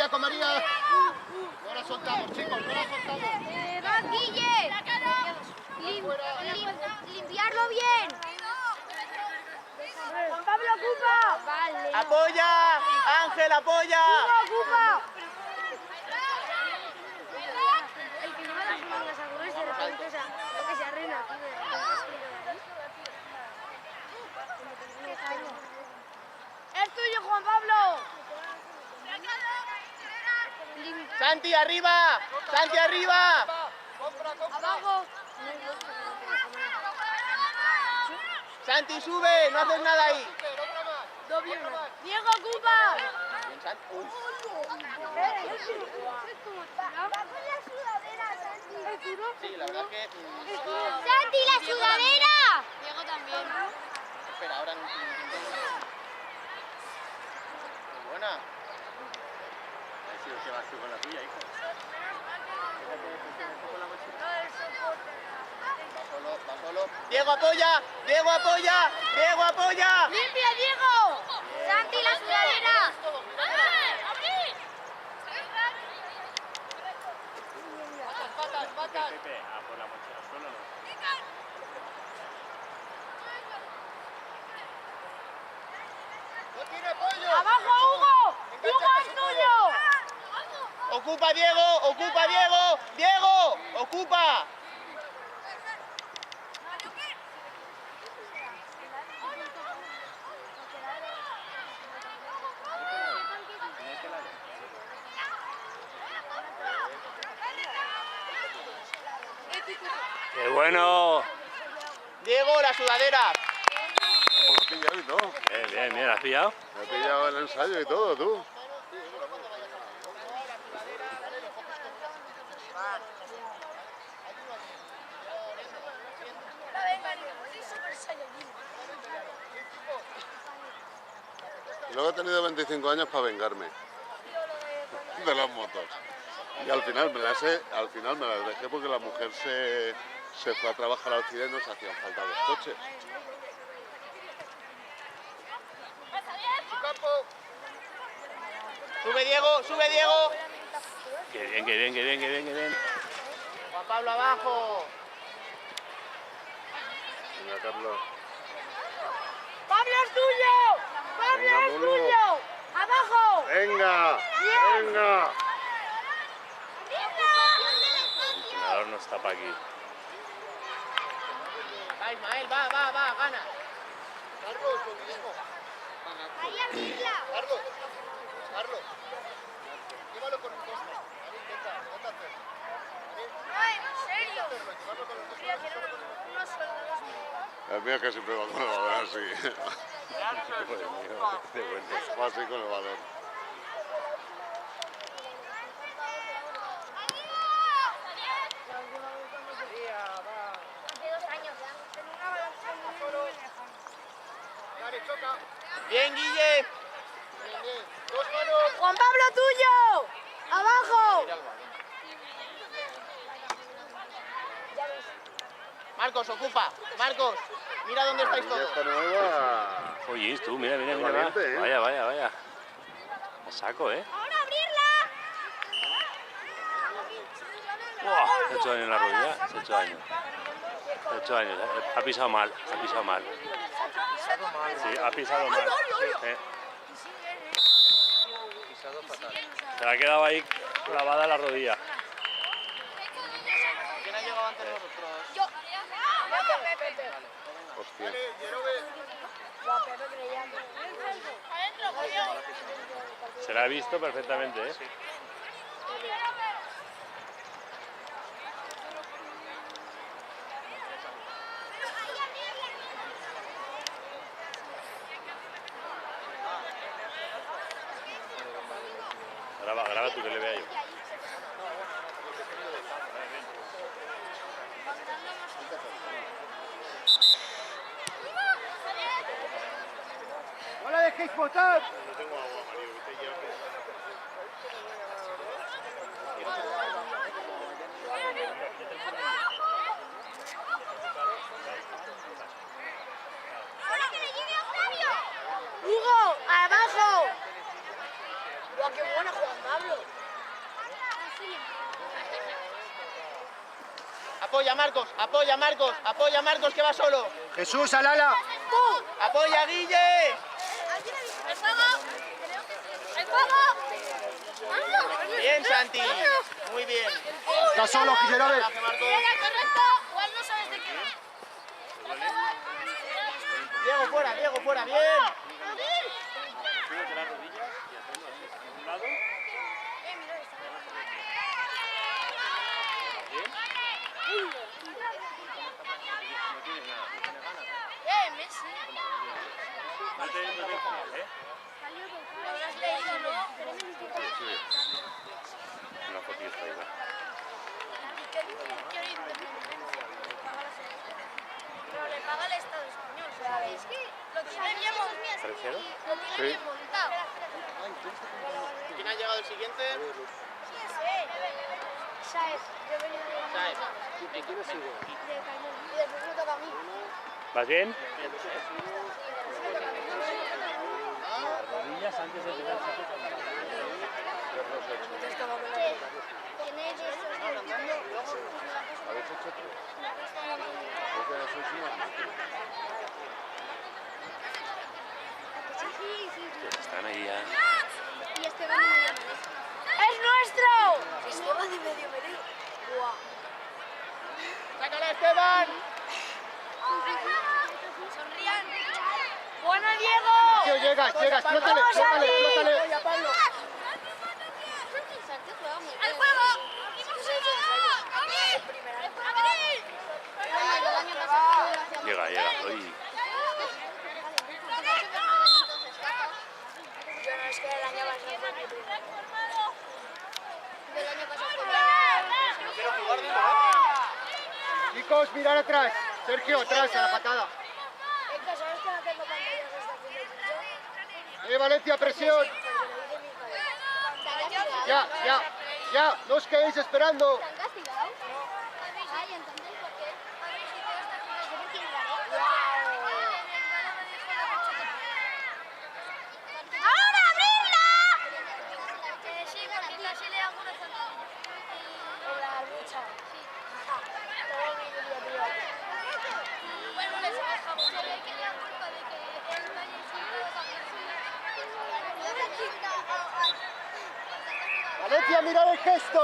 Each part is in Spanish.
con María. No la soltamos, chicos, no la soltamos. ¡Va, Guille! ¡Limpiarlo bien! ¡Juan Pablo, ocupa! Vale. ¡Apoya! ¡Ángel, apoya! ¡Ocupa! El que no me las mangas a correr, de repente, o sea, lo que se arruina. ¡Es tuyo, Juan Pablo! ¡Santi, arriba! ¡Santi, arriba! ¡Abajo! ¡Santi, sube! ¡No haces nada ahí! ¡Diego, ocupa! Bien, Santi. Uy. ¡Va con la sudadera, Santi! Sí, la verdad es que... ¡Santi, la sudadera! Diego también. Espera, ahora no... Muy buena. A ver si vas tú con la tuya, hijo. Va solo. ¡Diego, apoya! ¡Diego, apoya! ¡Diego, apoya! ¡Limpia, Diego! ¡Santi, la sudadera! Pepe, por la mochila, solo no. ¡No tiene apoyo! ¡Abajo, Hugo! ¡Hugo es tuyo! ¡Ocupa, Diego! ¡Ocupa, Diego! ¡Diego! ¡Ocupa! ¡Qué bueno! ¡Diego, la sudadera! Lo has pillado y todo. Bien, bien, ¿has pillado? Me he pillado el ensayo y todo, tú. Y luego he tenido 25 años para vengarme de las motos. Y al final me las dejé porque la mujer se fue a trabajar al Cire y nos hacían falta los coches. ¡Sube, Diego! ¡Sube, Diego! ¡Qué bien, qué bien, qué bien, qué bien, qué bien! ¡Juan Pablo, abajo! Venga, Carlos. ¡Pablo es tuyo! ¡Pablo Venga, es Mulu. tuyo! ¡Abajo! ¡Venga! Bien. ¡Venga! El entrenador no está para aquí. Va, Ismael, va, gana. Carlos, con Diego. ¡Ahí arriba! Carlos. Llévalo con un costo. Intenta hacerlo. No, en serio. Llevarlo con los dos. Quería que eran unos soldados. El mío que siempre va con el balón así. Va así con el balón. Hace 2 años ya. En una balanza muy lejana. Dale, choca. Bien, Guille. Bien. Dos manos. ¡Juan Pablo tuyo! ¡Abajo! Marcos, ocupa. Marcos, mira dónde La estáis niña todos. esta nueva. Oye, tú, mira, mira, Qué mira. valiente, ¿eh? Vaya, vaya, vaya. A saco, ¿eh? ¡Ahora abrirla! ¡Buah! 8 años en la rodilla, 8 años. 8 años, ha pisado mal, ha pisado mal. Sí, ha pisado mal. Se le ha quedado ahí clavada la rodilla. ¿Quién ha llegado antes de vosotros? Yo. Hostia. Se la ha visto perfectamente, ¿eh? Graba tú que le vea yo. ¡No la dejéis botar! No tengo agua, Mario. Vete ya. ¡Hugo! ¡Abajo! ¡Guau, qué buena Juan Pablo! Apoya Marcos, apoya Marcos, apoya Marcos que va solo. Jesús, Alala. Apoya Guille. ¡El fuego! ¡El fuego! Bien, Santi. Muy bien. Está solo, quisiera ver. Marcos. correcto! Igual no sabes de qué. Diego fuera, bien. Messi. Lo Lo habrás leído, ¿no? Una fotito ahí, va. Pero le paga el Estado español, ¿sabéis? Lo tiene bien montado. ¿Tercero? Lo tiene bien montado. ¿Quién ha llegado el siguiente? Saez, yo he venido de la Saez. y después me toca a mí. ¿Vas bien? ¿Tienes esos ¿Habéis hecho tres? Porque sois una máquina. Están ahí ya. Y Esteban de medio medio. ¡Es nuestro! Esteban de medio medio. ¡Guau! ¡Sácala, Esteban! ¡Sonrían! ¡Buena, Diego! Tío, llega, explótale. Apoya, Pablo. ¡Al juego! Llega. Uy. Yo no, es que el año pasado fue mi primero. El año pasado fue Chicos, mirar atrás. Sergio, atrás, a la patada. Es que sabes que no tengo pantallas hasta fin de curso. Valencia, presión. Ya, no os quedéis esperando. ¿Te han castigado? Ay, entonces, ¿por qué? ¡Ahora, abrirla! Sí, porque así le hago una zancadilla. O la lucha. Sí. Todo mi día, tío. Bueno, les dejamos. Se ve que le dan culpa de que el Valle Valencia, mirad el gesto.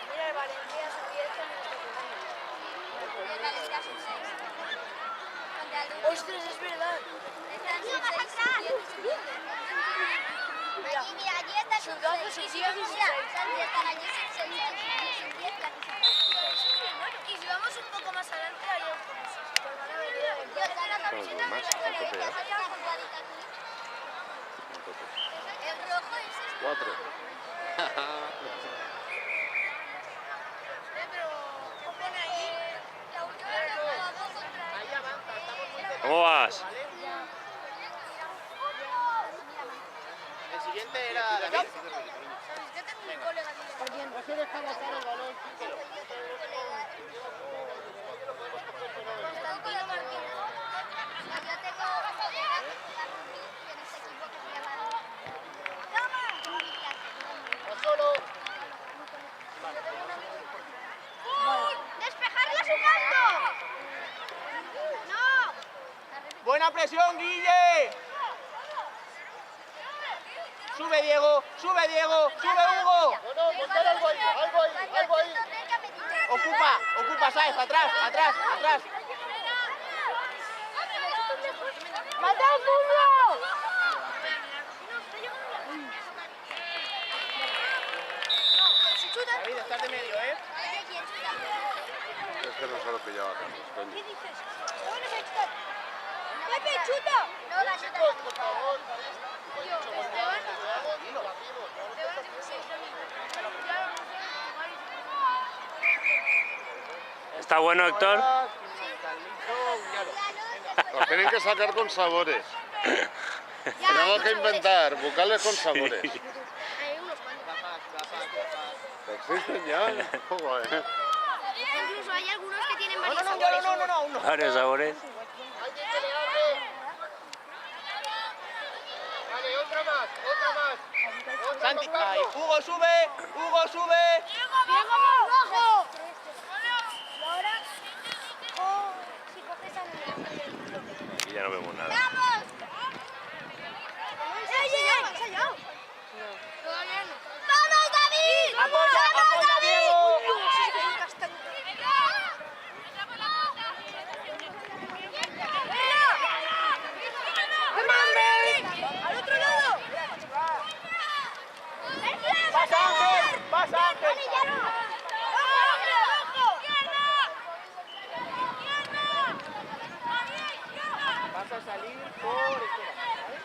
Mira, el Valencia subía esto en nuestro programa. ¡Ostras, es verdad! Allí está su 12, su 10 y su 6. Y si vamos un poco más adelante, hay autobuses. Pues van a venir a Todos los demás, ¿cuánto te da? El rojo es este. 4. Pero pone ahí la última era 2 contra Ahí avanza, estamos muy cerca. ¿Cómo vas? El siguiente era David. Yo tengo un colega de No se deja botar el balón. Constantino Martínez. Yo tengo un colega que juega rugby en este equipo que se llama... ¡Toma! Va solo. ¡Despejarla a su canto! ¡No! Buena presión, Guille. Sube Diego, sube Hugo. No, montar algo ahí. Ocupa, Saez, atrás. ¡Mata al mundo! David, estás de medio, ¿eh? Es que no se lo pillaba Carlos, coño. ¿Qué dices? ¡Pepe, chuta! No, la chuta. Chicos, por favor. ¿Está bueno, Héctor? Los tienen que sacar con sabores. Tenemos que inventar bucales con sabores. Hay unos cuantos. ¿Existen ya? Joder. Incluso hay algunos que tienen No, varios no, sabores. no. Varios sabores. Alguien que le abre. Vale, otra más. Santi, ahí. Hugo, sube. Hugo, sube. ¡Rojo! Y ahora, si coges a Y ya no vemos nada. ¡Vamos! ¡Ensayado! ¡Vamos, David! Apoya, apoya, Diego. ¡Al otro lado! Pasa Ángel, pasa Ángel. Vas a salir por este lado, ¿vale?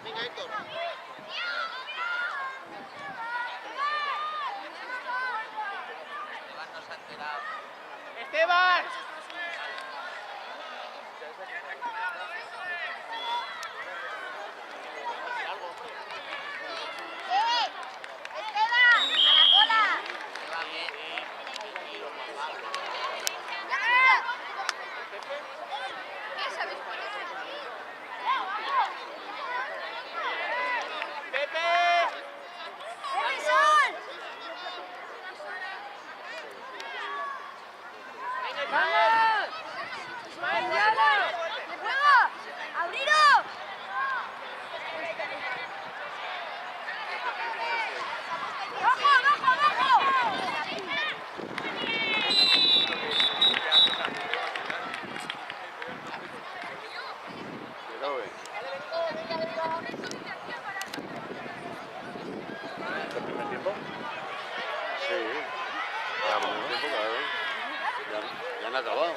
Venga, Héctor. Esteban. ¡Esteban! ¡A la cola! ¿Qué sabes por eso? Pepe. ¡Emerson! Venga, Ismael. Ismael, ¡De juego! ¡Abrilo! ¡Bajo, bajo, bajo! Cuidado, ¿El primer tiempo? Sí. Ya, tiempo, claro. Ya han acabado.